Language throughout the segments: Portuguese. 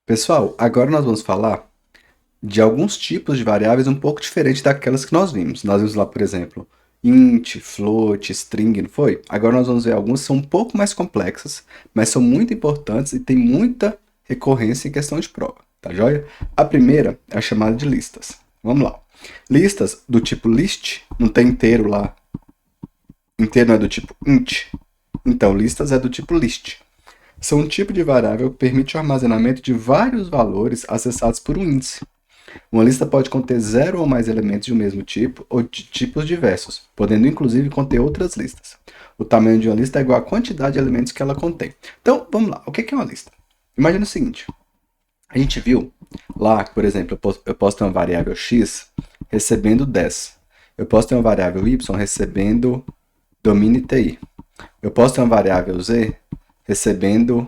Pessoal, agora nós vamos falar de alguns tipos de variáveis um pouco diferentes daquelas que nós vimos. Nós vimos lá, por exemplo, int, float, string, não foi? Agora nós vamos ver algumas que são um pouco mais complexas, mas são muito importantes e tem muita recorrência em questão de prova, tá joia? A primeira é a chamada de listas. Vamos lá. Listas do tipo list, não tem inteiro lá. Inteiro não é do tipo int. Então, listas é do tipo list. São um tipo de variável que permite o armazenamento de vários valores acessados por um índice. Uma lista pode conter zero ou mais elementos de um mesmo tipo ou de tipos diversos, podendo inclusive conter outras listas. O tamanho de uma lista é igual à quantidade de elementos que ela contém. Então, vamos lá. O que é uma lista? Imagina o seguinte. A gente viu lá, por exemplo, eu posso ter uma variável x recebendo 10. Eu posso ter uma variável y recebendo domine TI. Eu posso ter uma variável z recebendo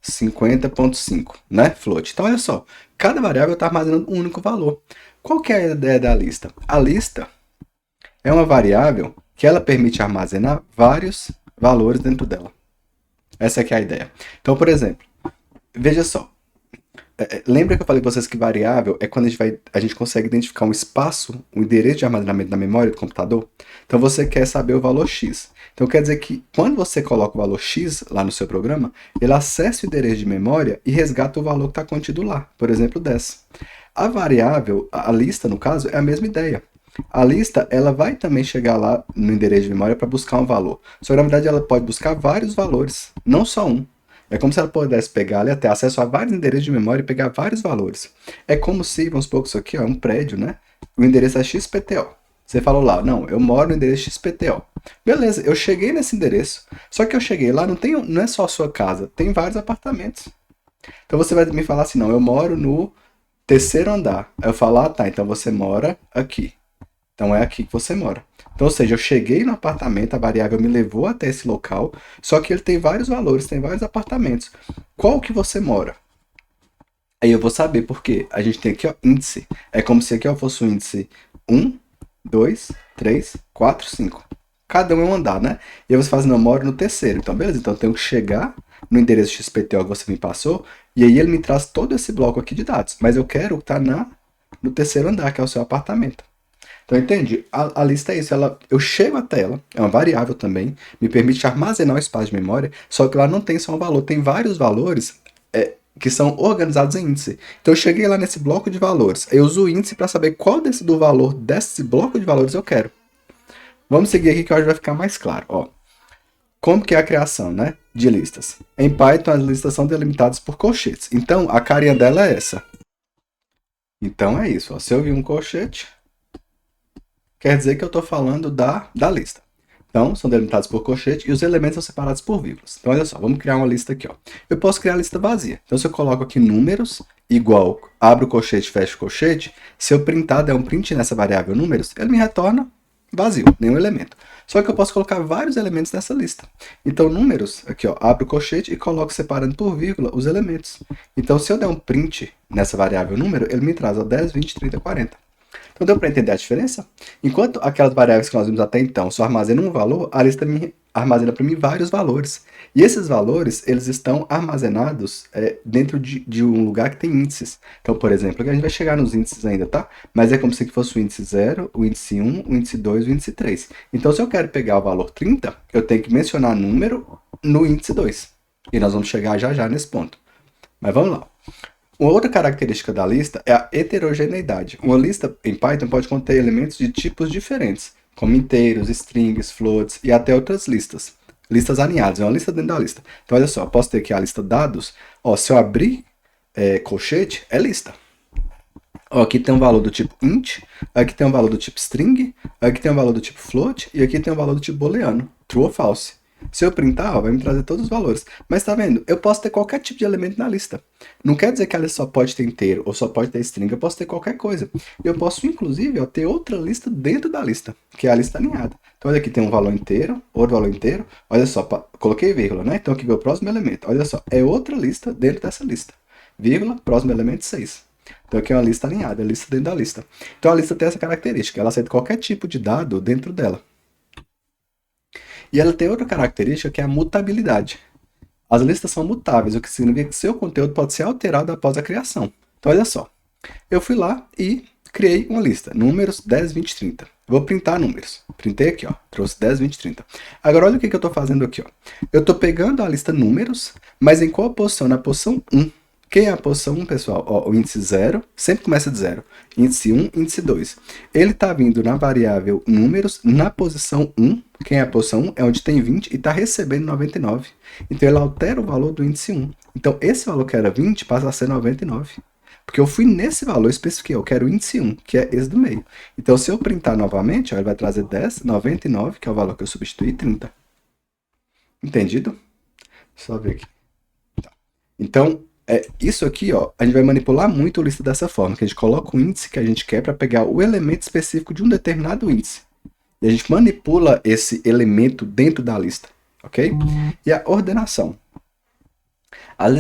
50.5, né? Float. Então, olha só, cada variável está armazenando um único valor. Qual que é a ideia da lista? A lista é uma variável que ela permite armazenar vários valores dentro dela. Essa é que é a ideia. Então, por exemplo, veja só. Lembra que eu falei para vocês que variável é quando a gente consegue identificar um espaço, um endereço de armazenamento na memória do computador? Então você quer saber o valor x. Então quer dizer que quando você coloca o valor x lá no seu programa, ele acessa o endereço de memória e resgata o valor que está contido lá, por exemplo, 10. A variável, a lista no caso, é a mesma ideia. A lista ela vai também chegar lá no endereço de memória para buscar um valor. Só que na verdade ela pode buscar vários valores, não só um. É como se ela pudesse pegar ali, ter acesso a vários endereços de memória e pegar vários valores. É como se, vamos supor que isso aqui é um prédio, né? O endereço é XPTO. Você falou lá, não, eu moro no endereço XPTO. Beleza, eu cheguei nesse endereço, só que eu cheguei lá, não é só a sua casa, tem vários apartamentos. Então você vai me falar assim, não, eu moro no terceiro andar. Aí eu falo, ah, tá, então você mora aqui. Então é aqui que você mora. Então, ou seja, eu cheguei no apartamento, a variável me levou até esse local, só que ele tem vários valores, tem vários apartamentos. Qual que você mora? Aí eu vou saber porque a gente tem aqui, ó, índice. É como se aqui ó, fosse o índice 1, 2, 3, 4, 5. Cada um é um andar, né? E aí você fala assim, não, eu moro no terceiro. Então, beleza, então eu tenho que chegar no endereço XPTO que você me passou, e aí ele me traz todo esse bloco aqui de dados. Mas eu quero estar no terceiro andar, que é o seu apartamento. Então, entende? A lista é isso. Eu chego até ela, é uma variável também, me permite armazenar o espaço de memória, só que lá não tem só um valor, tem vários valores que são organizados em índice. Então, eu cheguei lá nesse bloco de valores. Eu uso o índice para saber qual do valor desse bloco de valores eu quero. Vamos seguir aqui que eu acho que vai ficar mais claro. Ó, como que é a criação, né, de listas? Em Python, as listas são delimitadas por colchetes. Então, a carinha dela é essa. Então, é isso. Ó. Se eu vi um colchete, quer dizer que eu estou falando da lista. Então, são delimitados por colchete e os elementos são separados por vírgulas. Então, olha só, vamos criar uma lista aqui. Ó. Eu posso criar a lista vazia. Então, se eu coloco aqui números igual, abro o colchete, fecho o colchete, se eu printar, der um print nessa variável números, ele me retorna vazio, nenhum elemento. Só que eu posso colocar vários elementos nessa lista. Então, números, aqui, ó, abro o colchete e coloco separando por vírgula os elementos. Então, se eu der um print nessa variável número, ele me traz ó, 10, 20, 30, 40. Então deu para entender a diferença? Enquanto aquelas variáveis que nós vimos até então só armazenam um valor, a lista me armazena para mim vários valores. E esses valores, eles estão armazenados dentro de um lugar que tem índices. Então, por exemplo, aqui a gente vai chegar nos índices ainda, tá? Mas é como se fosse o índice 0, o índice 1, o índice 2 e o índice 3. Então, se eu quero pegar o valor 30, eu tenho que mencionar número no índice 2. E nós vamos chegar já já nesse ponto. Mas vamos lá. Uma outra característica da lista é a heterogeneidade. Uma lista em Python pode conter elementos de tipos diferentes, como inteiros, strings, floats e até outras listas. Listas alinhadas, é uma lista dentro da lista. Então, olha só, eu posso ter aqui a lista dados. Ó, se eu abrir colchete, é lista. Ó, aqui tem um valor do tipo int, aqui tem um valor do tipo string, aqui tem um valor do tipo float e aqui tem um valor do tipo booleano, true ou false. Se eu printar, ó, vai me trazer todos os valores. Mas tá vendo? Eu posso ter qualquer tipo de elemento na lista. Não quer dizer que ela só pode ter inteiro ou só pode ter string, eu posso ter qualquer coisa. Eu posso, inclusive, ó, ter outra lista dentro da lista, que é a lista alinhada. Então, olha aqui, tem um valor inteiro, outro valor inteiro. Olha só, coloquei vírgula, né? Então, aqui veio o próximo elemento. Olha só, é outra lista dentro dessa lista. Vírgula, próximo elemento 6. Então, aqui é uma lista alinhada, é a lista dentro da lista. Então, a lista tem essa característica, ela aceita qualquer tipo de dado dentro dela. E ela tem outra característica que é a mutabilidade. As listas são mutáveis, o que significa que seu conteúdo pode ser alterado após a criação. Então, olha só. Eu fui lá e criei uma lista, números 10, 20, 30. Vou printar números. Printei aqui, ó. Trouxe 10, 20, 30. Agora, olha o que eu estou fazendo aqui, ó. Eu estou pegando a lista números, mas em qual posição? Na posição 1. Quem é a posição 1, pessoal? Ó, o índice 0 sempre começa de 0. Índice 1, índice 2. Ele está vindo na variável números na posição 1. Quem é a posição 1? É onde tem 20 e está recebendo 99. Então, ele altera o valor do índice 1. Então, esse valor que era 20 passa a ser 99. Porque eu fui nesse valor, especifiquei, eu quero o índice 1, que é esse do meio. Então, se eu printar novamente, ó, ele vai trazer 10, 99, que é o valor que eu substituí, 30. Entendido? Só ver aqui. Tá. Então, isso aqui, ó, a gente vai manipular muito a lista dessa forma, que a gente coloca o índice que a gente quer para pegar o elemento específico de um determinado índice. E a gente manipula esse elemento dentro da lista, ok? E a ordenação. As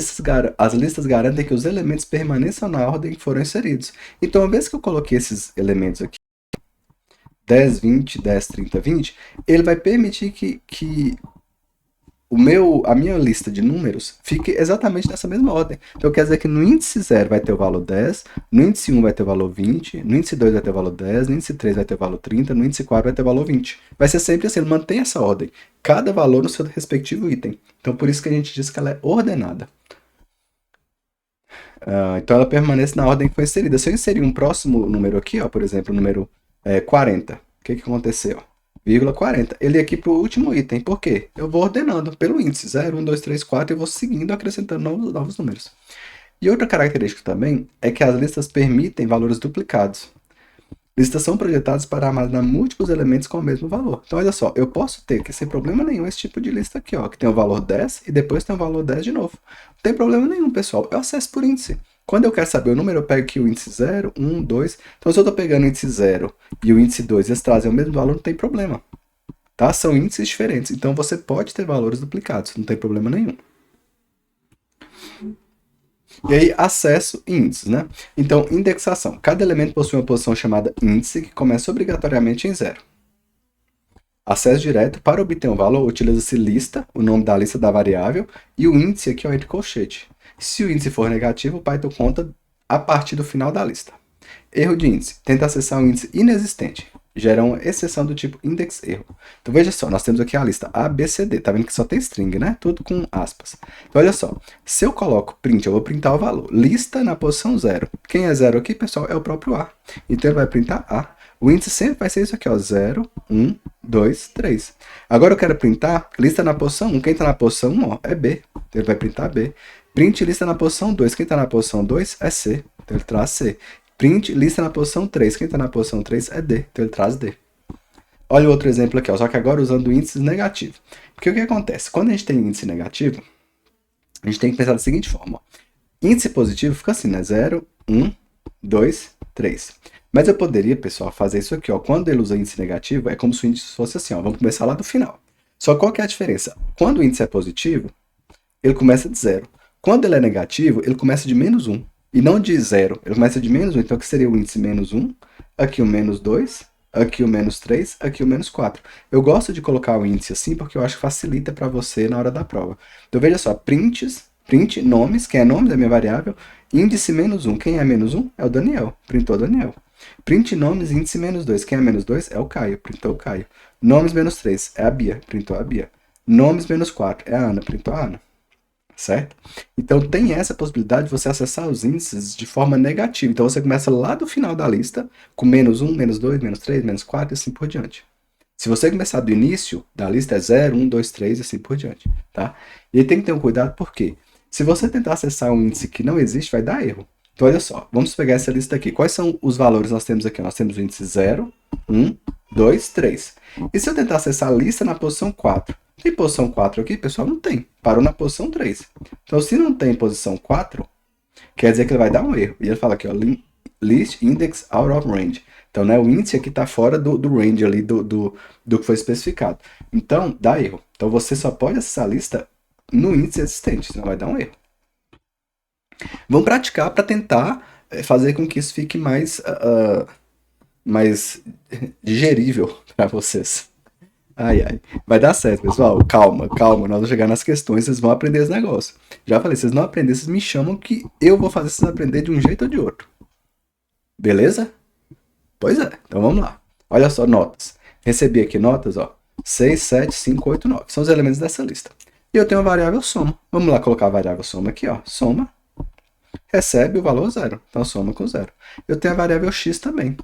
listas garantem que os elementos permaneçam na ordem que foram inseridos. Então, uma vez que eu coloquei esses elementos aqui, 10, 20, 10, 30, 20, ele vai permitir que a minha lista de números fique exatamente nessa mesma ordem. Então, quer dizer que no índice 0 vai ter o valor 10, no índice 1 vai ter o valor 20, no índice 2 vai ter o valor 10, no índice 3 vai ter o valor 30, no índice 4 vai ter o valor 20. Vai ser sempre assim, ele mantém essa ordem. Cada valor no seu respectivo item. Então, por isso que a gente diz que ela é ordenada. Então, ela permanece na ordem que foi inserida. Se eu inserir um próximo número aqui, ó, por exemplo, o número 40, o que aconteceu? Vírgula 40. Ele ia aqui para o último item. Por quê? Eu vou ordenando pelo índice 0, 1, 2, 3, 4 e vou seguindo, acrescentando novos números. E outra característica também é que as listas permitem valores duplicados. Listas são projetadas para armazenar múltiplos elementos com o mesmo valor. Então, olha só, eu posso ter aqui sem problema nenhum esse tipo de lista aqui, ó, que tem o valor 10 e depois tem o valor 10 de novo. Não tem problema nenhum, pessoal. Eu acesso por índice. Quando eu quero saber o número, eu pego aqui o índice 0, 1, 2. Então, se eu estou pegando o índice 0 e o índice 2 e eles trazem o mesmo valor, não tem problema. Tá? São índices diferentes. Então, você pode ter valores duplicados. Não tem problema nenhum. E aí, acesso e índices, né? Então, indexação. Cada elemento possui uma posição chamada índice, que começa obrigatoriamente em 0. Acesso direto. Para obter um valor, utiliza-se lista, o nome da lista da variável, e o índice aqui, ó, entre colchete. Se o índice for negativo, o Python conta a partir do final da lista. Erro de índice. Tenta acessar um índice inexistente. Gera uma exceção do tipo index erro. Então veja só, nós temos aqui a lista A, B, C, D. Tá vendo que só tem string, né? Tudo com aspas. Então olha só, se eu coloco print, eu vou printar o valor. Lista na posição 0. Quem é 0 aqui, pessoal, é o próprio A. Então ele vai printar A. O índice sempre vai ser isso aqui, ó, 0, 1, 2, 3. Agora eu quero printar lista na posição 1. Quem está na posição 1, ó, é B. Então ele vai printar B. Print lista na posição 2. Quem está na posição 2 é C. Então ele traz C. Print lista na posição 3. Quem está na posição 3 é D. Então ele traz D. Olha o outro exemplo aqui, ó, só que agora usando índices negativos. Porque o que acontece? Quando a gente tem índice negativo, a gente tem que pensar da seguinte forma. Ó. Índice positivo fica assim, né? 0, 1, 2, 3. Mas eu poderia, pessoal, fazer isso aqui. Ó. Quando ele usa índice negativo, é como se o índice fosse assim. Ó. Vamos começar lá do final. Só qual que é a diferença? Quando o índice é positivo, ele começa de 0. Quando ele é negativo, ele começa de menos 1. E não de 0. Ele começa de menos 1. Então, que seria o índice menos 1, aqui o menos 2, aqui o menos 3, aqui o menos 4. Eu gosto de colocar o índice assim porque eu acho que facilita para você na hora da prova. Então, veja só, print nomes, quem é nome da minha variável, índice menos 1. Quem é menos 1? É o Daniel, printou o Daniel. Print nomes, índice menos 2. Quem é menos 2? É o Caio, printou o Caio. Nomes menos 3, é a Bia, printou a Bia. Nomes menos 4, é a Ana, printou a Ana. Certo? Então tem essa possibilidade de você acessar os índices de forma negativa. Então você começa lá do final da lista, com menos 1, menos 2, menos 3, menos 4 e assim por diante. Se você começar do início da lista é 0, 1, 2, 3 e assim por diante. Tá? E aí tem que ter um cuidado porque se você tentar acessar um índice que não existe, vai dar erro. Então olha só, vamos pegar essa lista aqui. Quais são os valores que nós temos aqui? Nós temos o índice 0, 1, 2, 3. E se eu tentar acessar a lista na posição 4? Tem posição 4 aqui, pessoal? Não tem. Parou na posição 3. Então, se não tem posição 4, quer dizer que ele vai dar um erro. E ele fala aqui, ó, list index out of range. Então, né, o índice aqui está fora do range ali, do que foi especificado. Então, dá erro. Então, você só pode acessar a lista no índice existente, senão vai dar um erro. Vamos praticar para tentar fazer com que isso fique mais digerível para vocês. Ai, ai. Vai dar certo, pessoal. Calma, calma. Nós vamos chegar nas questões, vocês vão aprender esse negócio. Já falei, vocês não aprender, vocês me chamam que eu vou fazer vocês aprender de um jeito ou de outro. Beleza? Pois é. Então vamos lá. Olha só, notas. Recebi aqui notas, ó. 6, 7, 5, 8, 9. São os elementos dessa lista. E eu tenho a variável soma. Vamos lá colocar a variável soma aqui, ó. Soma. Recebe o valor zero. Então soma com zero. Eu tenho a variável x também.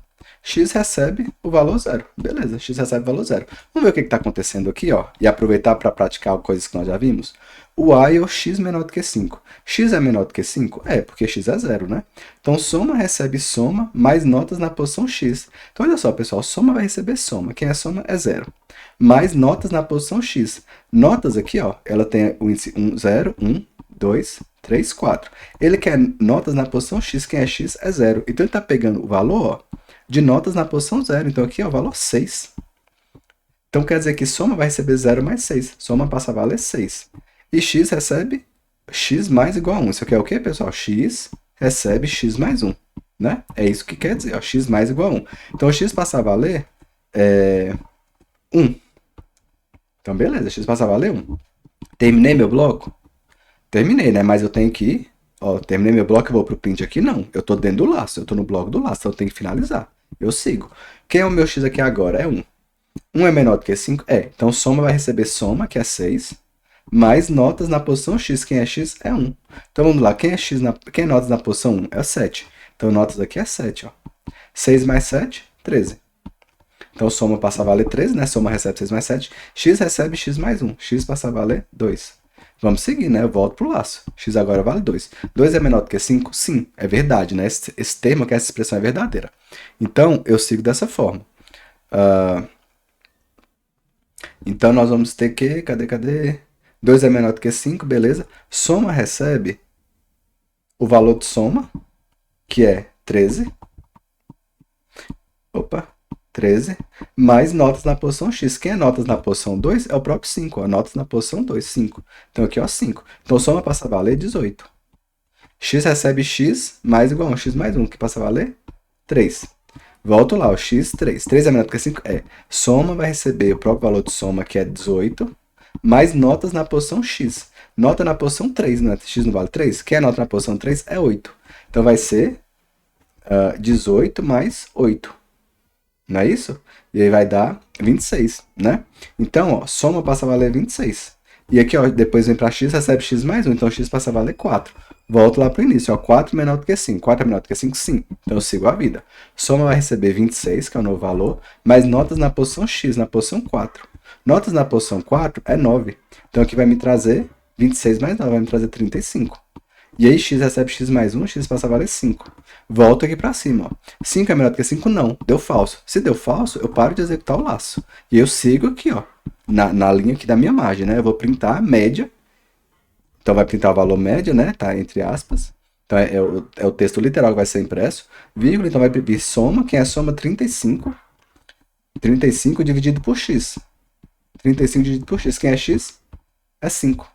X recebe o valor zero. Beleza, x recebe o valor zero. Vamos ver o que está acontecendo aqui, ó. E aproveitar para praticar coisas que nós já vimos. O y ou x menor do que 5. X é menor do que 5? É, porque x é zero, né? Então soma recebe soma mais notas na posição x. Então olha só, pessoal. Soma vai receber soma. Quem é soma é zero. Mais notas na posição x. Notas aqui, ó. Ela tem o índice 1, 0, 1, 2, 3, 4. Ele quer notas na posição x. Quem é x é zero. Então ele está pegando o valor, ó, de notas na posição 0. Então aqui é o valor 6. Então quer dizer que soma vai receber 0 mais 6. Soma passa a valer 6. E x recebe x mais igual a 1. Isso aqui é o quê, pessoal? X recebe x mais 1. Né? É isso que quer dizer, ó, x mais igual a 1. Então x passa a valer 1. Então beleza, x passa a valer 1. Terminei meu bloco? Terminei, né? Mas eu tenho que ir. Ó, terminei meu bloco, eu vou pro print aqui? Não. Eu tô dentro do laço, eu tô no bloco do laço, então eu tenho que finalizar. Eu sigo. Quem é o meu x aqui agora? É 1. 1 é menor do que 5? É. Então soma vai receber soma, que é 6, mais notas na posição x. Quem é x? É 1. Então vamos lá. Quem é notas na posição 1? É 7. Então notas aqui é 7, ó. 6 mais 7, 13. Então soma passa a valer 13, né? Soma recebe 6 mais 7. X recebe x mais 1. X passa a valer 2. Vamos seguir, né? Eu volto pro laço. X agora vale 2. 2 é menor do que 5? Sim, é verdade, né? Esse termo aqui, essa expressão é verdadeira. Então, eu sigo dessa forma. Então, nós vamos ter que... Cadê? 2 é menor do que 5, beleza. Soma recebe o valor de soma, que é 13. Opa, 13. Mais notas na posição x. Quem é notas na posição 2 é o próprio 5. Ó. Notas na posição 2, 5. Então aqui, ó, 5. Então soma passa a valer 18. X recebe x mais igual a 1. X mais 1, que passa a valer 3. Volto lá, o x, 3. 3 é menor do que 5? É. Soma vai receber o próprio valor de soma, que é 18, mais notas na posição x. Nota na posição 3, né? X não vale 3? Quem é nota na posição 3 é 8. Então vai ser 18 mais 8. Não é isso? E aí vai dar 26, né? Então, ó, soma passa a valer 26. E aqui, ó, depois vem para x, recebe x mais 1. Então, x passa a valer 4. Volto lá para o início, ó. 4 menor do que 5. 4 é menor do que 5? Sim. Então, eu sigo a vida. Soma vai receber 26, que é o novo valor, mais notas na posição x, na posição 4. Notas na posição 4 é 9. Então, aqui vai me trazer 26 mais 9, vai me trazer 35. E aí, x recebe x mais 1, x passa a valer 5. Volto aqui para cima. Ó. 5 é menor do que 5? Não. Deu falso. Se deu falso, eu paro de executar o laço. E eu sigo aqui, ó, na linha aqui da minha margem, né? Eu vou printar a média. Então, vai printar o valor média, né? Tá entre aspas. Então, é o texto literal que vai ser impresso. Vírgula, então vai vir soma. Quem é soma? 35. 35 dividido por x. 35 dividido por x. Quem é x? É 5.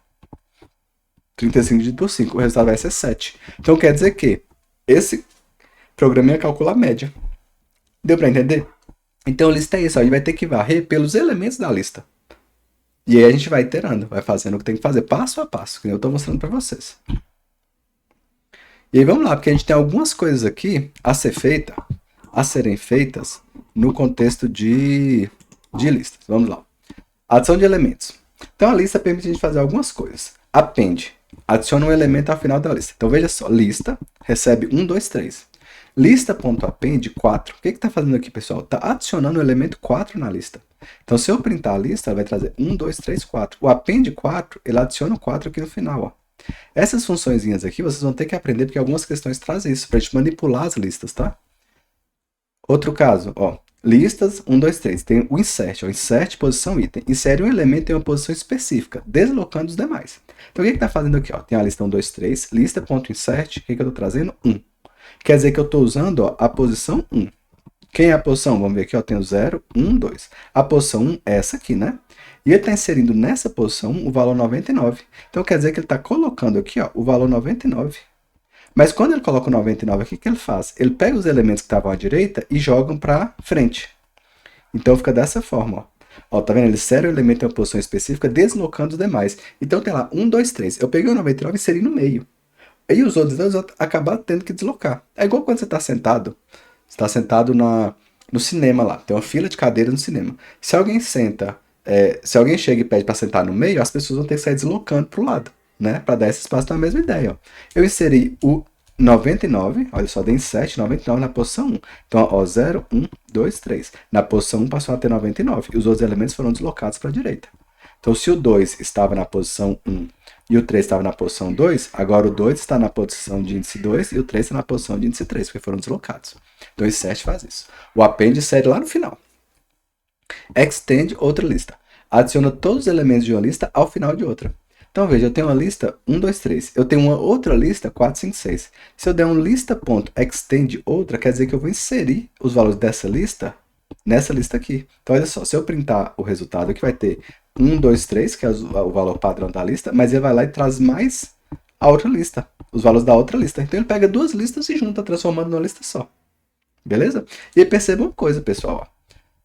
35 dividido por 5. O resultado vai ser 7. Então, quer dizer que esse programinha calcula a média. Deu para entender? Então, a lista é isso. A gente vai ter que varrer pelos elementos da lista. E aí a gente vai iterando, vai fazendo o que tem que fazer, passo a passo, que eu estou mostrando para vocês. E aí vamos lá, porque a gente tem algumas coisas aqui a serem feitas no contexto de listas. Vamos lá. Adição de elementos. Então, a lista permite a gente fazer algumas coisas. Append. Adiciona um elemento ao final da lista. Então, veja só. Lista recebe 1, 2, 3. Lista.append 4. O que está fazendo aqui, pessoal? Está adicionando o elemento 4 na lista. Então, se eu printar a lista, ela vai trazer 1, 2, 3, 4. O append 4, ele adiciona o 4 aqui no final. Ó. Essas funçõezinhas aqui, vocês vão ter que aprender, porque algumas questões trazem isso, para a gente manipular as listas, tá? Outro caso, ó. Listas, 1, 2, 3. Tem o insert, ó. Insert, posição, item. Insere um elemento em uma posição específica, deslocando os demais. Então, o que está fazendo aqui? Ó? Tem a lista 1, 2, 3, lista.insert, o que eu estou trazendo? 1. Quer dizer que eu estou usando, ó, a posição 1. Quem é a posição? Vamos ver aqui, ó, tem o 0, 1, 2. A posição 1 é essa aqui, né? E ele está inserindo nessa posição 1 o valor 99. Então, quer dizer que ele está colocando aqui, ó, o valor 99. Mas quando ele coloca o 99 aqui, o que ele faz? Ele pega os elementos que estavam à direita e joga para frente. Então, fica dessa forma, ó. Ó, tá vendo? Ele insere o elemento em uma posição específica, deslocando os demais. Então tem lá 1, 2, 3. Eu peguei o 99 e inseri no meio. Aí os outros dois acabaram tendo que deslocar. É igual quando você está sentado. Você está sentado no cinema lá. Tem uma fila de cadeiras no cinema. Se alguém senta, se alguém chega e pede para sentar no meio, as pessoas vão ter que sair deslocando para o lado, né? Para dar esse espaço na mesma ideia. Ó. Eu inseri o 99, olha só, dei 7, 99 na posição 1. Então, ó, 0, 1, 2, 3. Na posição 1 passou a ter 99. E os outros elementos foram deslocados para a direita. Então, se o 2 estava na posição 1 e o 3 estava na posição 2, agora o 2 está na posição de índice 2 e o 3 está na posição de índice 3, porque foram deslocados. Então, esse set faz isso. O append insere lá no final. Extend outra lista. Adiciona todos os elementos de uma lista ao final de outra. Então, veja, eu tenho uma lista 1, 2, 3. Eu tenho uma outra lista 4, 5, 6. Se eu der um lista.extend outra, quer dizer que eu vou inserir os valores dessa lista nessa lista aqui. Então, olha só, se eu printar o resultado aqui, vai ter 1, 2, 3, que é o valor padrão da lista, mas ele vai lá e traz mais a outra lista, os valores da outra lista. Então, ele pega duas listas e junta, transformando numa lista só. Beleza? E aí, perceba uma coisa, pessoal. Ó.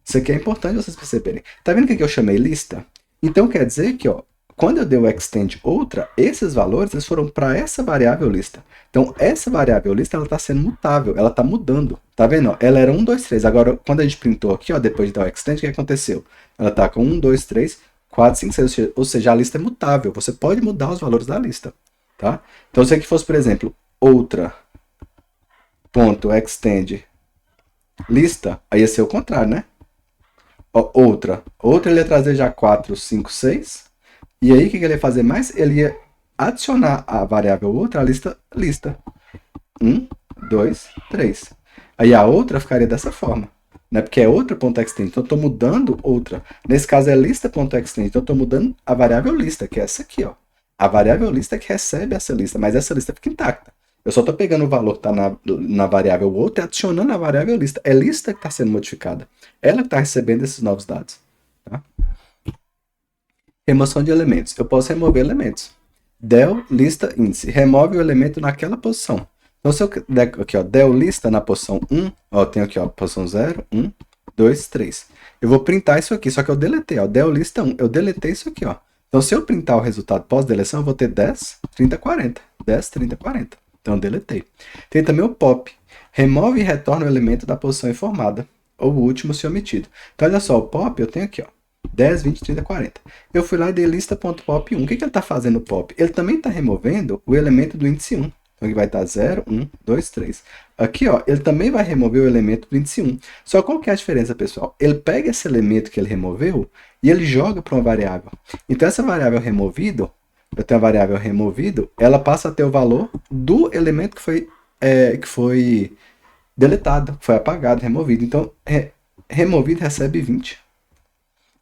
Isso aqui é importante vocês perceberem. Tá vendo que aqui eu chamei lista? Então, quer dizer que, ó, quando eu dei o extend outra, esses valores eles foram para essa variável lista. Então, essa variável lista ela está sendo mutável, ela está mudando. Tá vendo? Ó? Ela era 1, 2, 3. Agora, quando a gente printou aqui, ó, depois de dar o extend, o que aconteceu? Ela está com 1, 2, 3, 4, 5, 6. Ou seja, a lista é mutável. Você pode mudar os valores da lista. Tá? Então, se aqui fosse, por exemplo, outra.extend lista, aí ia ser o contrário, né? Ó, outra ele ia trazer já 4, 5, 6. E aí, o que ele ia fazer mais? Ele ia adicionar a variável outra à lista. 1, 2, 3. Aí a outra ficaria dessa forma. Né? Porque é outra.extend. Então, eu estou mudando outra. Nesse caso, é lista.extend. Então, eu estou mudando a variável lista, que é essa aqui. Ó. A variável lista que recebe essa lista. Mas essa lista fica intacta. Eu só estou pegando o valor que está na variável outra e adicionando a variável lista. É lista que está sendo modificada. Ela que está recebendo esses novos dados. Tá? Remoção de elementos. Eu posso remover elementos. Del lista índice. Remove o elemento naquela posição. Então, se eu der aqui, ó, del lista na posição 1, ó, tenho aqui, ó, posição 0, 1, 2, 3. Eu vou printar isso aqui, só que eu deletei, ó, del lista 1. Eu deletei isso aqui, ó. Então, se eu printar o resultado pós-deleção, eu vou ter 10, 30, 40. 10, 30, 40. Então, eu deletei. Tem também o pop. Remove e retorna o elemento da posição informada. Ou o último se omitido. Então, olha só, o pop eu tenho aqui, ó. 10, 20, 30, 40. Eu fui lá e dei lista.pop1. O que ele está fazendo o pop? Ele também está removendo o elemento do índice 1. Então, aqui vai estar 0, 1, 2, 3. Aqui, ó, ele também vai remover o elemento do índice 1. Só qual que é a diferença, pessoal? Ele pega esse elemento que ele removeu e ele joga para uma variável. Então, essa variável removido, eu tenho a variável removido, ela passa a ter o valor do elemento que foi deletado, que foi apagado, removido. Então, removido recebe 20.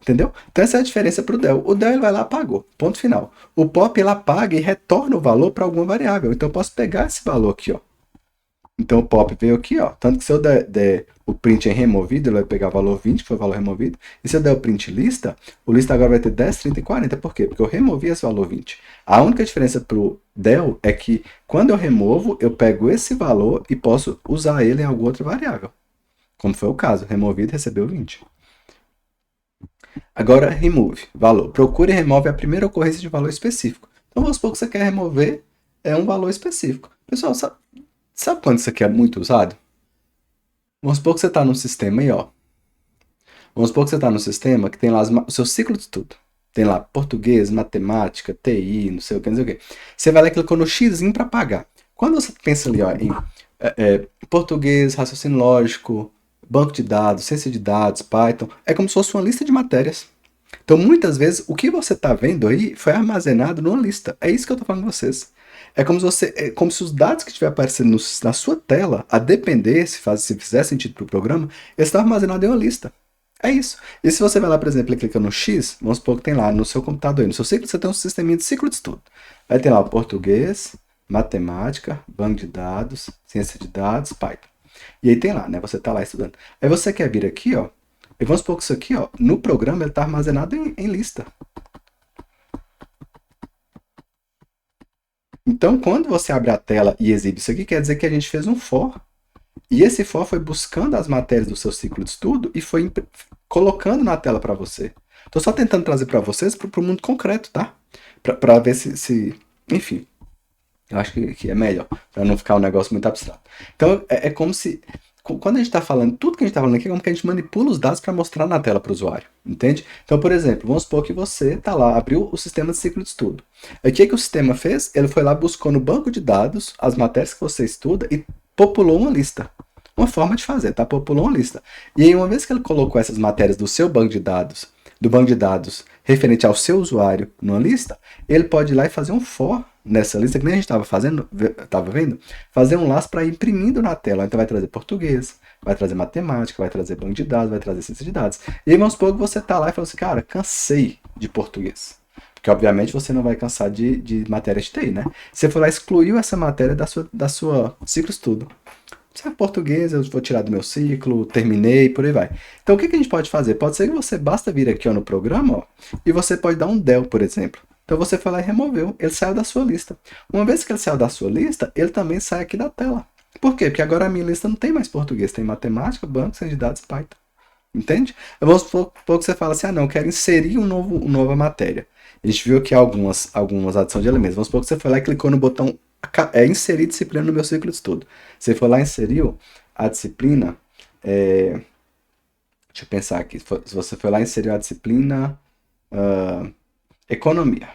Entendeu? Então essa é a diferença para o del. O del ele vai lá e apagou. Ponto final. O pop ele apaga e retorna o valor para alguma variável. Então eu posso pegar esse valor aqui, ó. Então o pop veio aqui, ó. Tanto que se eu der o print em removido, ele vai pegar o valor 20, que foi o valor removido. E se eu der o print lista, o lista agora vai ter 10, 30 e 40. Por quê? Porque eu removi esse valor 20. A única diferença para o del é que quando eu removo, eu pego esse valor e posso usar ele em alguma outra variável. Como foi o caso. Removido recebeu 20. Agora, remove, valor. Procure e remove a primeira ocorrência de valor específico. Então, vamos supor que você quer remover um valor específico. Pessoal, sabe quando isso aqui é muito usado? Vamos supor que você está num sistema aí, ó. Vamos supor que você está num sistema que tem lá o seu ciclo de estudo. Tem lá português, matemática, TI, não sei o que, não sei o que. Você vai lá e clicou no X para pagar. Quando você pensa ali, ó, em português, raciocínio lógico, banco de dados, ciência de dados, Python, é como se fosse uma lista de matérias. Então, muitas vezes, o que você está vendo aí foi armazenado numa lista. É isso que eu estou falando com vocês. É como se os dados que estiver aparecendo na sua tela, a depender, se fizer sentido para o programa, eles estão armazenados em uma lista. É isso. E se você vai lá, por exemplo, e clica no X, vamos supor que tem lá no seu computador, no seu ciclo, você tem um sisteminha de ciclo de estudo. Aí tem lá o português, matemática, banco de dados, ciência de dados, Python. E aí tem lá, né? Você está lá estudando. Aí você quer vir aqui, ó. E vamos supor que isso aqui, ó, no programa, ele está armazenado em lista. Então, quando você abre a tela e exibe isso aqui, quer dizer que a gente fez um for E esse for foi buscando as matérias do seu ciclo de estudo e foi colocando na tela para você. Estou só tentando trazer para vocês para o mundo concreto, tá? Para ver enfim, eu acho que é melhor, para não ficar um negócio muito abstrato. Então, é como se, quando a gente está falando, tudo que a gente está falando aqui é como que a gente manipula os dados para mostrar na tela para o usuário, entende? Então, por exemplo, vamos supor que você está lá, abriu o sistema de ciclo de estudo. Aí, o que o sistema fez? Ele foi lá, buscou no banco de dados as matérias que você estuda e populou uma lista. Uma forma de fazer, tá? Populou uma lista. E aí, uma vez que ele colocou essas matérias do seu banco de dados, do banco de dados referente ao seu usuário numa lista, ele pode ir lá e fazer um for nessa lista, que nem a gente estava vendo, fazer um laço para ir imprimindo na tela. Então vai trazer português, vai trazer matemática, vai trazer banco de dados, vai trazer ciência de dados. E aí vamos supor que você tá lá e fala assim, cara, cansei de português. Porque obviamente você não vai cansar de matéria de TI, né? Você foi lá e excluiu essa matéria da sua ciclo estudo. Se é português, eu vou tirar do meu ciclo, terminei, por aí vai. Então o que a gente pode fazer? Pode ser que você basta vir aqui ó, no programa ó, e você pode dar um del, por exemplo. Então você foi lá e removeu, ele saiu da sua lista. Uma vez que ele saiu da sua lista, ele também sai aqui da tela. Por quê? Porque agora a minha lista não tem mais português, tem matemática, banco, ciência de dados, Python. Entende? Vamos supor que você fala assim, ah não, eu quero inserir uma nova matéria. A gente viu aqui algumas adições de elementos. Vamos supor que você foi lá e clicou no botão inserir disciplina no meu ciclo de estudo. Você foi lá e inseriu a disciplina, deixa eu pensar aqui, se você foi lá e inseriu a disciplina economia,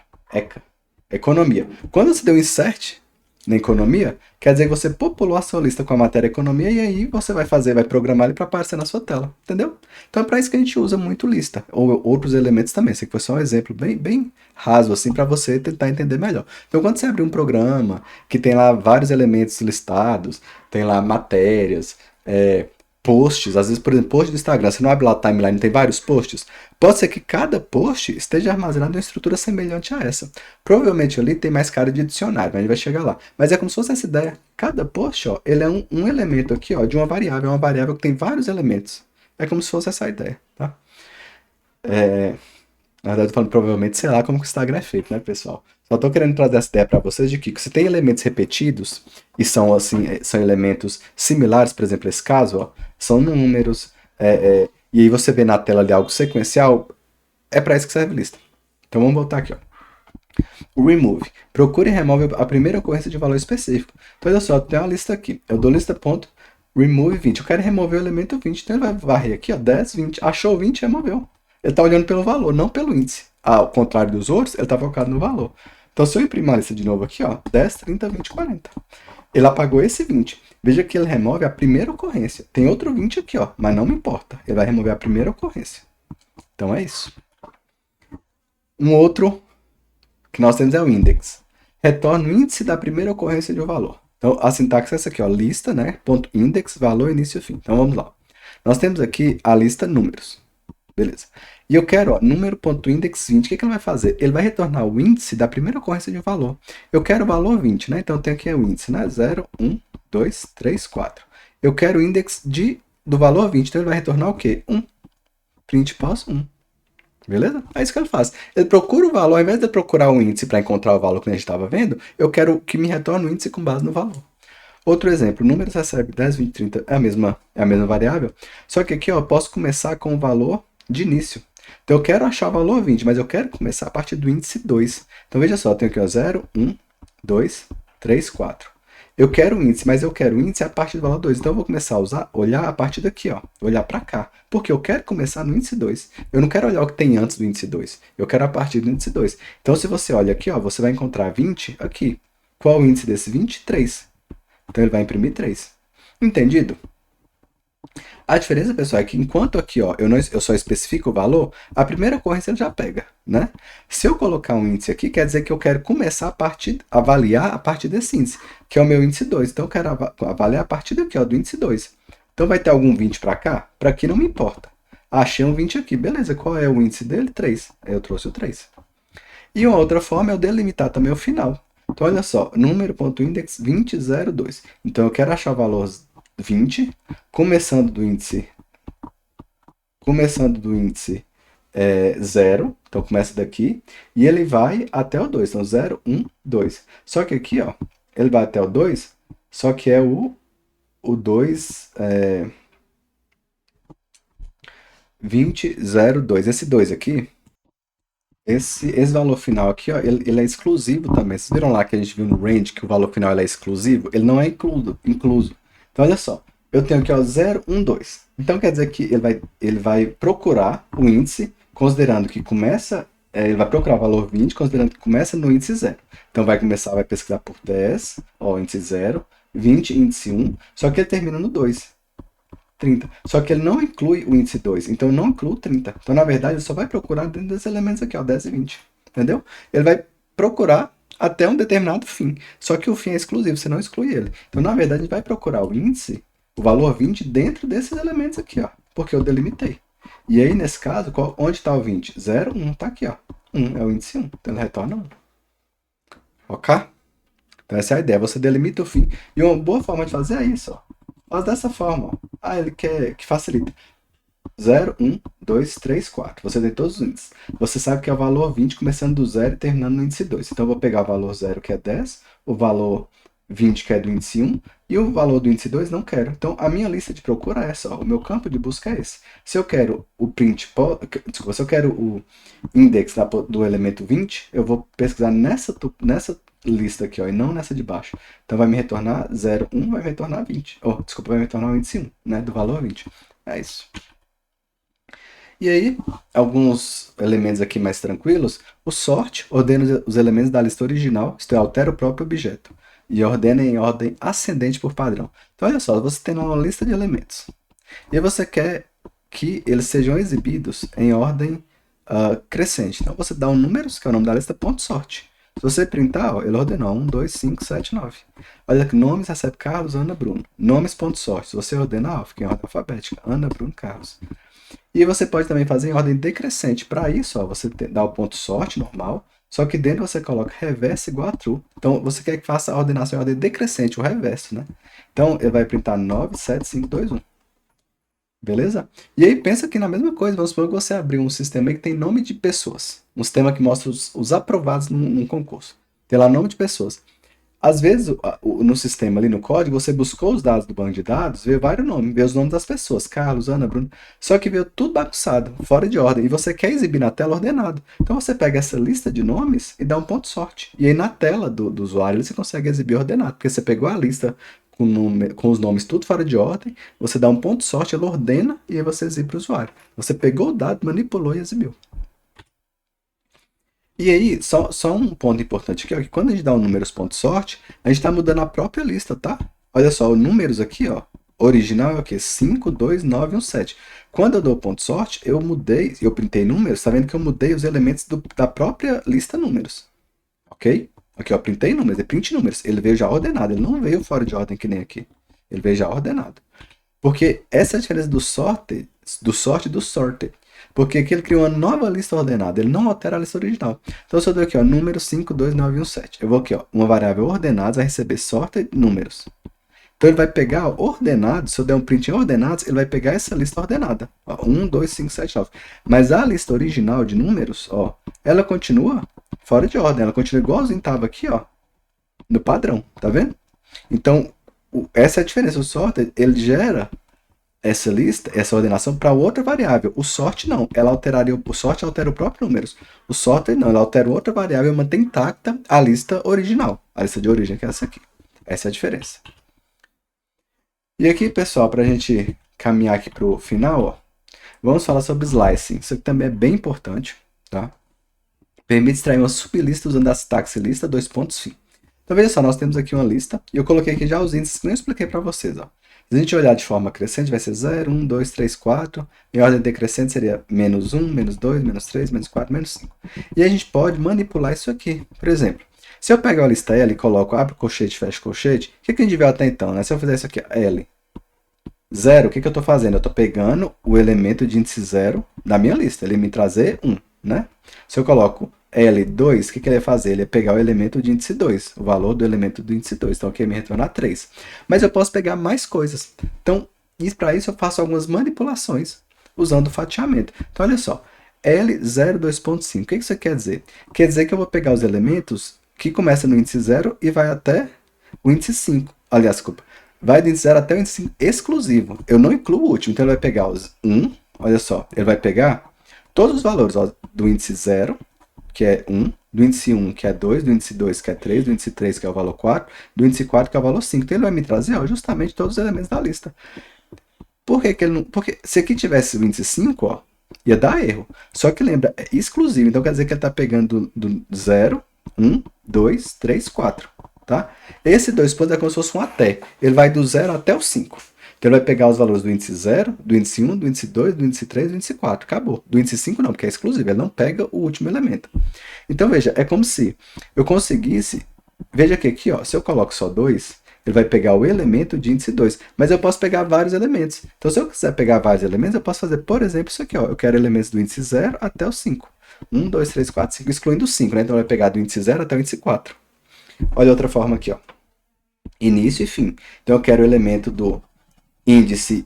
economia. Quando você deu insert na economia, quer dizer que você populou a sua lista com a matéria economia e aí você vai programar ele para aparecer na sua tela, entendeu? Então é para isso que a gente usa muito lista, ou outros elementos também. Esse aqui foi só um exemplo bem raso assim para você tentar entender melhor. Então quando você abrir um programa que tem lá vários elementos listados, tem lá matérias, posts, às vezes, por exemplo, post do Instagram, você não abre lá a timeline, tem vários posts, pode ser que cada post esteja armazenado em uma estrutura semelhante a essa. Provavelmente ali tem mais cara de dicionário, mas a gente vai chegar lá. Mas é como se fosse essa ideia. Cada post, ó, ele é um elemento aqui, ó, de uma variável que tem vários elementos. É como se fosse essa ideia, tá? Na verdade, eu tô falando provavelmente, sei lá como que o Instagram é feito, né, pessoal? Só tô querendo trazer essa ideia para vocês de que se tem elementos repetidos e são assim, são elementos similares, por exemplo, esse caso, ó, são números, e aí você vê na tela ali algo sequencial, é para isso que serve lista. Então vamos voltar aqui, ó. O remove. Procure e remove a primeira ocorrência de valor específico. Então, olha só, tem uma lista aqui. Eu dou lista ponto remove 20. Eu quero remover o elemento 20. Então ele vai varrer aqui, ó, 10, 20. Achou 20, removeu. Ele está olhando pelo valor, não pelo índice. Ao contrário dos outros, ele está focado no valor. Então, se eu imprimir a lista de novo aqui, ó, 10, 30, 20, 40. Ele apagou esse 20. Veja que ele remove a primeira ocorrência. Tem outro 20 aqui, ó, mas não me importa. Ele vai remover a primeira ocorrência. Então, é isso. Um outro que nós temos é o index. Retorna o índice da primeira ocorrência de um valor. Então, a sintaxe é essa aqui, ó, lista, né, ponto index, valor, início e fim. Então, vamos lá. Nós temos aqui a lista números. Beleza. E eu quero, ó, número.index 20. O que ele vai fazer? Ele vai retornar o índice da primeira ocorrência de um valor. Eu quero o valor 20, né? Então eu tenho aqui o índice, né? 0, 1, 2, 3, 4. Eu quero o index do valor 20. Então ele vai retornar o quê? 1. Print pos 1. Beleza? É isso que ele faz. Ele procura o valor, ao invés de procurar o índice para encontrar o valor que a gente estava vendo, eu quero que me retorne o índice com base no valor. Outro exemplo, números recebe 10, 20, 30, é a mesma variável, só que aqui ó, eu posso começar com o valor de início. Então eu quero achar o valor 20, mas eu quero começar a partir do índice 2. Então veja só, eu tenho aqui ó, 0, 1, 2, 3, 4. Eu quero o índice, mas eu quero o índice a partir do valor 2. Então eu vou começar a olhar a partir daqui, ó, olhar para cá, porque eu quero começar no índice 2. Eu não quero olhar o que tem antes do índice 2, eu quero a partir do índice 2. Então se você olha aqui, ó, você vai encontrar 20 aqui. Qual o índice desse 20? 3. Então ele vai imprimir 3. Entendido? A diferença, pessoal, é que enquanto aqui ó, eu só especifico o valor, a primeira ocorrência ele já pega, né? Se eu colocar um índice aqui, quer dizer que eu quero começar a avaliar a partir desse índice, que é o meu índice 2. Então eu quero avaliar a partir daqui, ó, do índice 2. Então vai ter algum 20 para cá? Para aqui não me importa. Achei um 20 aqui, beleza. Qual é o índice dele? 3. Aí eu trouxe o 3. E uma outra forma é eu delimitar também o final. Então, olha só, número.index 2002. Então, eu quero achar o valor 20, começando do índice 0. Então, começa daqui. E ele vai até o 2. Então, 0, 1, 2. Só que aqui, ó, ele vai até o 2, só que é o o 2, 20, 0, 2. Esse 2 aqui, esse valor final aqui, ó, ele é exclusivo também. Vocês viram lá que a gente viu no range que o valor final ele é exclusivo? Ele não é incluso. Então, olha só. Eu tenho aqui, ó, 0, 1, 2. Então, quer dizer que ele vai procurar o índice, considerando que começa... ele vai procurar o valor 20, considerando que começa no índice 0. Então, vai pesquisar por 10, ó, índice 0, 20, índice 1, só que ele termina no 2. 30. Só que ele não inclui o índice 2, então não inclui o 30. Então, na verdade, ele só vai procurar dentro desses elementos aqui, ó, 10 e 20. Entendeu? Ele vai procurar até um determinado fim. Só que o fim é exclusivo, você não exclui ele. Então, na verdade, a gente vai procurar o índice, o valor 20, dentro desses elementos aqui, ó, porque eu delimitei. E aí, nesse caso, onde está o 20? 0, 1, está aqui, ó. 1 é o índice 1, então ele retorna 1. Ok? Então, essa é a ideia. Você delimita o fim. E uma boa forma de fazer é isso, ó. Faz dessa forma, ó. Ah, ele quer que facilita. 0, 1, 2, 3, 4. Você tem todos os índices. Você sabe que é o valor 20 começando do 0 e terminando no índice 2. Então, eu vou pegar o valor 0, que é 10, o valor 20, que é do índice 1, e o valor do índice 2 não quero. Então, a minha lista de procura é essa. Ó. O meu campo de busca é esse. Se eu quero o print, desculpa, se eu quero o index do elemento 20, eu vou pesquisar nessa lista aqui, ó, e não nessa de baixo. Então, vai me retornar 0, 1, vai me retornar 20. Desculpa, vai me retornar o índice 1, né, do valor 20. É isso. E aí, alguns elementos aqui mais tranquilos, o sort ordena os elementos da lista original, isto é, altera o próprio objeto, e ordena em ordem ascendente por padrão. Então, olha só, você tem uma lista de elementos, e você quer que eles sejam exibidos em ordem crescente. Então, você dá um número, que é o nome da lista, ponto sorte. Se você printar, ó, ele ordenou 1, 2, 5, 7, 9. Olha que nomes recebe Carlos, Ana, Bruno. Nomes, ponto sorte. Se você ordenar, fica em ordem alfabética. Ana, Bruno, Carlos. E você pode também fazer em ordem decrescente. Para isso, ó, você dá o ponto sorte normal, só que dentro você coloca reverso igual a true. Então, você quer que faça a ordenação em ordem decrescente, o reverso, né? Então, ele vai printar 9, 7, 5, 2, 1. Beleza? E aí, pensa aqui na mesma coisa. Vamos supor que você abriu um sistema aí que tem nome de pessoas. Um sistema que mostra os aprovados num concurso. Tem lá nome de pessoas. Às vezes, no sistema ali no código, você buscou os dados do banco de dados, vê vários nomes, vê os nomes das pessoas, Carlos, Ana, Bruno, só que veio tudo bagunçado, fora de ordem, e você quer exibir na tela ordenado. Então você pega essa lista de nomes e dá um ponto sorte. E aí na tela do usuário você consegue exibir ordenado, porque você pegou a lista com os nomes tudo fora de ordem, você dá um ponto sorte, ela ordena e aí você exibe para o usuário. Você pegou o dado, manipulou e exibiu. E aí, só um ponto importante aqui, ó, que quando a gente dá o números ponto sorte, a gente está mudando a própria lista, tá? Olha só, o números aqui, ó, original é o quê? 5, 2, 9, 1, 7. Quando eu dou ponto sorte, eu printei números, tá vendo que eu mudei os elementos da própria lista números, ok? Aqui, ó, printei números, é print números, ele veio já ordenado, ele não veio fora de ordem que nem aqui, ele veio já ordenado. Porque essa é a diferença do sorte e do sorted. Porque aqui ele criou uma nova lista ordenada, ele não altera a lista original. Então, se eu der aqui, ó, número 5, 2, 9, 1, 7. Eu vou aqui, ó, uma variável ordenados vai receber sorted números. Então, ele vai pegar ó, ordenados, se eu der um print em ordenados, ele vai pegar essa lista ordenada. Ó, 1, 2, 5, 7, 9. Mas a lista original de números, ó, ela continua fora de ordem, ela continua igualzinho estava aqui, ó, no padrão, tá vendo? Então, essa é a diferença. O sorted, ele gera essa lista, essa ordenação para outra variável. O sort não, o sort altera o próprio número. O sorted não, ela altera outra variável e mantém intacta a lista original, a lista de origem que é essa aqui. Essa é a diferença. E aqui, pessoal, para a gente caminhar aqui para o final, ó, vamos falar sobre slicing. Isso aqui também é bem importante, tá? Permite extrair uma sublista usando a sintaxe lista, dois pontos fim. Então, veja só, nós temos aqui uma lista, e eu coloquei aqui já os índices que eu expliquei para vocês, ó. Se a gente olhar de forma crescente, vai ser 0, 1, 2, 3, 4. Em ordem decrescente seria menos 1, menos 2, menos 3, menos 4, menos 5. E a gente pode manipular isso aqui. Por exemplo, se eu pegar a lista L e coloco, abre colchete, fecha colchete, o que a gente viu até então? Né? Se eu fizer isso aqui, L, 0, o que eu estou fazendo? Eu estou pegando o elemento de índice 0 da minha lista, ele me trazer 1, né? Se eu coloco L2, o que ele ia fazer? Ele ia pegar o elemento de índice 2, o valor do elemento do índice 2. Então, aqui ia me retornar 3. Mas eu posso pegar mais coisas. Então, para isso eu faço algumas manipulações usando o fatiamento. Então, olha só. L02.5. O que isso quer dizer? Quer dizer que eu vou pegar os elementos que começam no índice 0 e vai até o índice 5. Aliás, desculpa. vai do índice 0 até o índice 5 exclusivo. Eu não incluo o último, então ele vai pegar os 1, olha só, ele vai pegar todos os valores, ó, do índice 0, que é 1, do índice 1, que é 2, do índice 2, que é 3, do índice 3, que é o valor 4, do índice 4, que é o valor 5. Então ele vai me trazer, ó, justamente todos os elementos da lista. Por que que ele não... Porque se aqui tivesse o índice 5, ó, ia dar erro. Só que lembra, é exclusivo. Então quer dizer que ele está pegando do 0, 1, 2, 3, 4. Tá? Esse 2 pontos é como se fosse um até. Ele vai do 0 até o 5. Então ele vai pegar os valores do índice 0, do índice 1, do índice 2, do índice 3, do índice 4. Acabou. Do índice 5 não, porque é exclusivo. Ele não pega o último elemento. Então veja, é como se eu conseguisse... Veja que aqui, ó, se eu coloco só 2, ele vai pegar o elemento de índice 2. Mas eu posso pegar vários elementos. Então se eu quiser pegar vários elementos, eu posso fazer, por exemplo, isso aqui, ó. Eu quero elementos do índice 0 até o 5. 1, 2, 3, 4, 5, excluindo o 5, né? Então ele vai pegar do índice 0 até o índice 4. Olha outra forma aqui, ó. Início e fim. Então eu quero o elemento do índice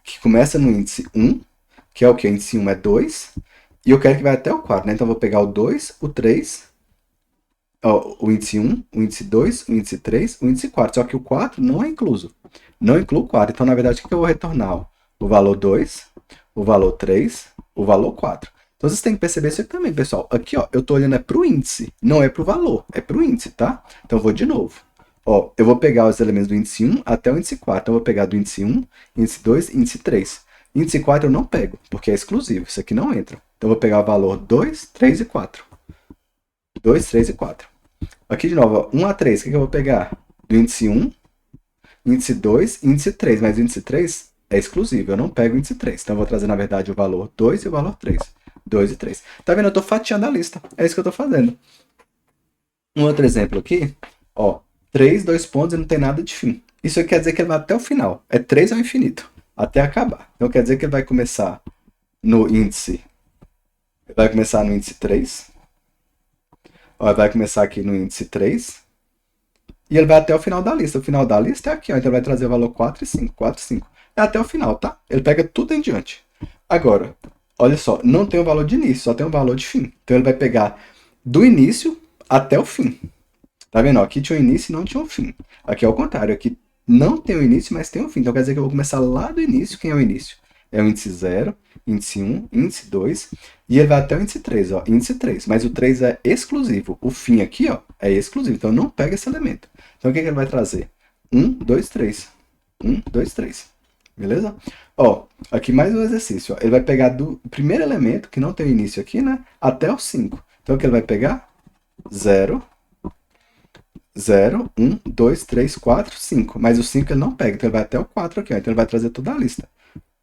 que começa no índice 1, que é o que? O índice 1 é 2, e eu quero que vai até o 4, né? Então eu vou pegar o 2, o 3, ó, o índice 1, o índice 2, o índice 3, o índice 4. Só que o 4 não é incluso. Não inclui o 4. Então, na verdade, o que eu vou retornar? Ó? O valor 2, o valor 3, o valor 4. Então, vocês têm que perceber isso aqui também, pessoal. Aqui, ó, eu estou olhando é para o índice, não é para o valor, é para o índice, tá? Então, eu vou de novo. Ó, eu vou pegar os elementos do índice 1 até o índice 4. Então, eu vou pegar do índice 1, índice 2, índice 3. Índice 4 eu não pego, porque é exclusivo. Isso aqui não entra. Então, eu vou pegar o valor 2, 3 e 4. 2, 3 e 4. Aqui de novo, ó, 1 a 3, o que eu vou pegar? Do índice 1, índice 2, índice 3. Mas o índice 3 é exclusivo, eu não pego o índice 3. Então eu vou trazer, na verdade, o valor 2 e o valor 3. 2 e 3. Tá vendo? Eu estou fatiando a lista. É isso que eu estou fazendo. Um outro exemplo aqui, ó, 3, 2 pontos e não tem nada de fim. Isso quer dizer que ele vai até o final. É 3 ao infinito, até acabar. Então quer dizer que ele vai começar no índice... Ele vai começar no índice 3. Ó, vai começar aqui no índice 3. E ele vai até o final da lista. O final da lista é aqui, ó. Então ele vai trazer o valor 4 e 5. 4 e 5. É até o final, tá? Ele pega tudo em diante. Agora, olha só. Não tem o valor de início, só tem o valor de fim. Então ele vai pegar do início até o fim. Tá vendo? Ó, aqui tinha o início e não tinha o fim. Aqui é o contrário. Aqui não tem o início, mas tem o fim. Então quer dizer que eu vou começar lá do início. Quem é o início? É o índice 0, índice 1, índice 2, e ele vai até o índice 3, ó, índice 3. Mas o 3 é exclusivo. O fim aqui, ó, é exclusivo. Então não pega esse elemento. Então o que ele vai trazer? 1, 2, 3. 1, 2, 3. Beleza? Ó, aqui mais um exercício. Ó. Ele vai pegar do primeiro elemento, que não tem o início aqui, né? Até o 5. Então o que ele vai pegar? 0, 0, 1, 2, 3, 4, 5. Mas o 5 ele não pega, então ele vai até o 4 aqui, ó. Então ele vai trazer toda a lista.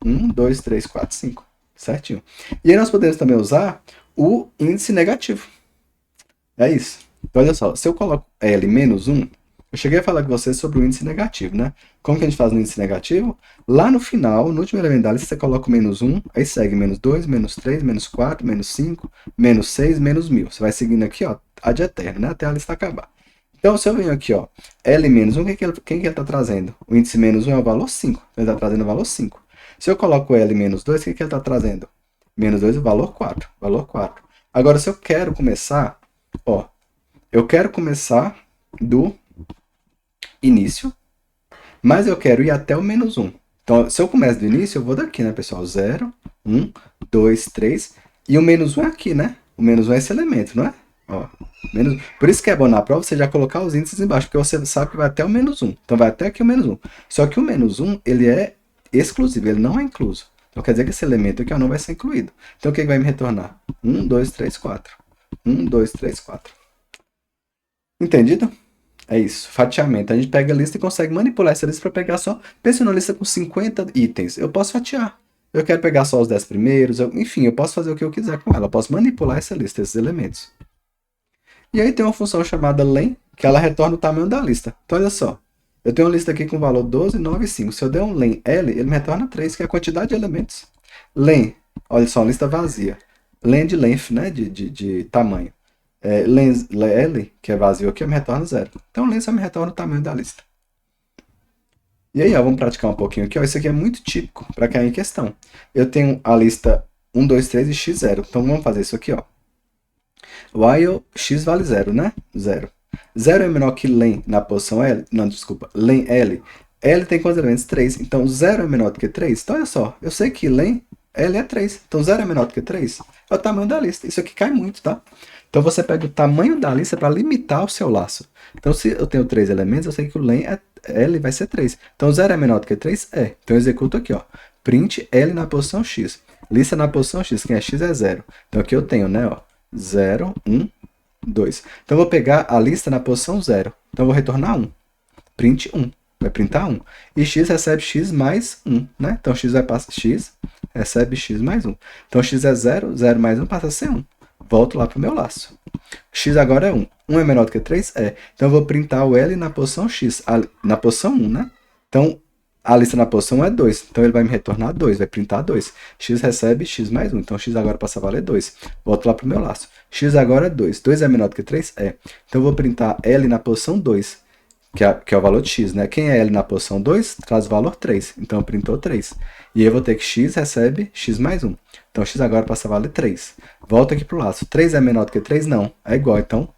1, 2, 3, 4, 5. Certinho. E aí nós podemos também usar o índice negativo. É isso. Então, olha só. Se eu coloco L menos 1, eu cheguei a falar com vocês sobre o índice negativo, né? Como que a gente faz no índice negativo? Lá no final, no último elemento da lista, você coloca o menos 1, aí segue menos 2, menos 3, menos 4, menos 5, menos 6, menos 1000. Você vai seguindo aqui, ó, ad eterno, né? Até a lista acabar. Então, se eu venho aqui, ó, L menos 1, quem que ele está trazendo? O índice menos 1 é o valor 5. Ele está trazendo o valor 5. Se eu coloco L menos 2, o que ele está trazendo? Menos 2 é o valor 4. Valor 4. Agora, se eu quero começar, ó, eu quero começar do início, mas eu quero ir até o menos 1. Então, se eu começo do início, eu vou daqui, né, pessoal? 0, 1, 2, 3. E o menos 1 é aqui, né? O menos 1 é esse elemento, não é? Ó, menos... Por isso que é bom na prova você já colocar os índices embaixo, porque você sabe que vai até o menos 1. Então, vai até aqui o menos 1. Só que o menos 1, ele é exclusivo, ele não é incluso. Então quer dizer que esse elemento aqui ó, não vai ser incluído. Então o que vai me retornar? 1, 2, 3, 4. 1, 2, 3, 4. Entendido? É isso, fatiamento. A gente pega a lista e consegue manipular essa lista para pegar só... Pensa numa lista com 50 itens. Eu posso fatiar. Eu quero pegar só os 10 primeiros. Enfim, eu posso fazer o que eu quiser com ela. Eu posso manipular essa lista, esses elementos. E aí tem uma função chamada len, que ela retorna o tamanho da lista. Então olha só. Eu tenho uma lista aqui com valor 12, 9 e 5. Se eu der um len L, ele me retorna 3, que é a quantidade de elementos. Len, olha só, uma lista vazia. Len de length, né, de tamanho. Len L, que é vazio aqui, me retorna 0. Então len só me retorna o tamanho da lista. E aí, ó, vamos praticar um pouquinho aqui. Ó, isso aqui é muito típico para cair em questão. Eu tenho a lista 1, 2, 3 e x0. Então vamos fazer isso aqui, ó. While x vale 0, né? 0. 0 é menor que len na posição L? Não, desculpa. Len L L tem quantos elementos? 3. Então, 0 é menor do que 3? Então, olha só. Eu sei que len L é 3. Então, 0 é menor do que 3? É o tamanho da lista. Isso aqui cai muito, tá? Então, você pega o tamanho da lista para limitar o seu laço. Então, se eu tenho 3 elementos, eu sei que o len L vai ser 3. Então, 0 é menor do que 3? É. Então, eu executo aqui, ó. Print L na posição X. Lista na posição X. Quem é X é 0. Então, aqui eu tenho, né, ó. 0, 1, 2. Então, eu vou pegar a lista na posição 0. Então, eu vou retornar 1. Print 1. Vai printar 1. E x recebe x mais 1, né? Então, x vai passar x, recebe x mais 1. Então, x é 0, 0 mais 1 passa a ser 1. Volto lá para o meu laço. X agora é 1. 1 é menor do que 3? É. Então, eu vou printar o L na posição x, na posição 1, né? Então, a lista na posição é 2. Então, ele vai me retornar 2, vai printar 2. X recebe x mais 1. Então, x agora passa a valer 2. Volto lá para o meu laço. X agora é 2. 2 é menor do que 3? É. Então, eu vou printar L na posição 2. Que é o valor de x, né? Quem é L na posição 2 traz o valor 3. Então, printou 3. E aí eu vou ter que x recebe x mais 1. Então, x agora passa a valer 3. Volta aqui para o laço. 3 é menor do que 3? Não. É igual. Então,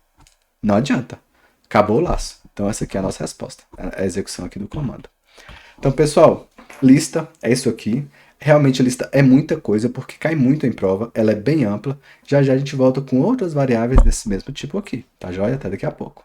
não adianta. Acabou o laço. Então, essa aqui é a nossa resposta. É a execução aqui do comando. Então, pessoal, lista é isso aqui. Realmente, a lista é muita coisa, porque cai muito em prova. Ela é bem ampla. Já já a gente volta com outras variáveis desse mesmo tipo aqui. Tá joia? Até daqui a pouco.